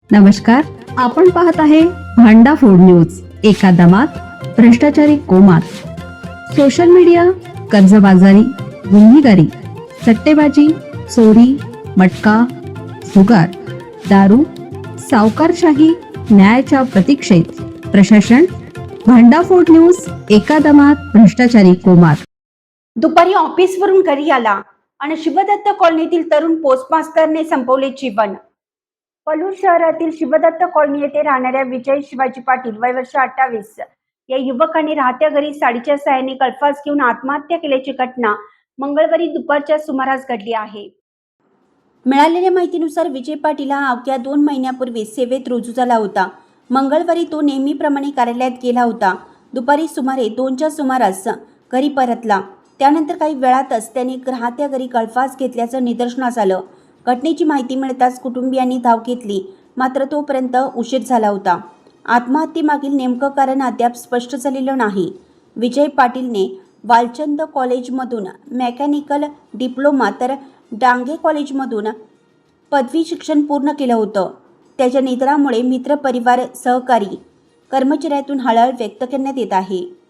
नमस्कार, आपण पाहत आहे भांडा फोड न्यूज. एका दमात भ्रष्टाचारी कोमात. सोशल मीडिया, कर्जबाजारी, गुन्हेगारी, सट्टेबाजी, चोरी, मटका, जुगार, दारू, सावकारशाही, न्यायाच्या प्रतीक्षेत प्रशासन. भांडाफोड न्यूज. एका दमात भ्रष्टाचारी कोमात. दुपारी ऑफिसवरून घरी आला आणि शिवदत्त कॉलनीतील तरुण पोस्ट मास्तरने संपवले जीवन. पलूस शहरातील शिवदत्त कॉलनी येथे राहणाऱ्या विजय शिवाजी पाटील वय वर्ष 28 या युवकाने राहत्या घरी साडीच्या साहाय्याने गळफास घेऊन आत्महत्या केल्याची घटना मंगळवारी दुपारच्या सुमारास घडली आहे. मिळालेल्या माहितीनुसार विजय पाटील हा अवघ्या 2 महिन्यापूर्वी सेवेत रुजू झाला होता. मंगळवारी तो नेहमीप्रमाणे कार्यालयात गेला होता. दुपारी सुमारे 2च्या सुमारास घरी परतला. त्यानंतर काही वेळातच त्याने राहत्या घरी गळफास घेतल्याचं निदर्शनास आलं. घटनेची माहिती मिळताच कुटुंबियांनी धाव घेतली, मात्र तोपर्यंत उशीर झाला होता. आत्महत्येमागील नेमकं कारण अद्याप स्पष्ट झालेलं नाही. विजय पाटीलने वालचंद कॉलेजमधून मेकॅनिकल डिप्लोमा तर डांगे कॉलेजमधून पदवी शिक्षण पूर्ण केलं होतं. त्याच्या निधनामुळे मित्रपरिवार, सहकारी, कर्मचाऱ्यातून हळहळ व्यक्त करण्यात येत आहे.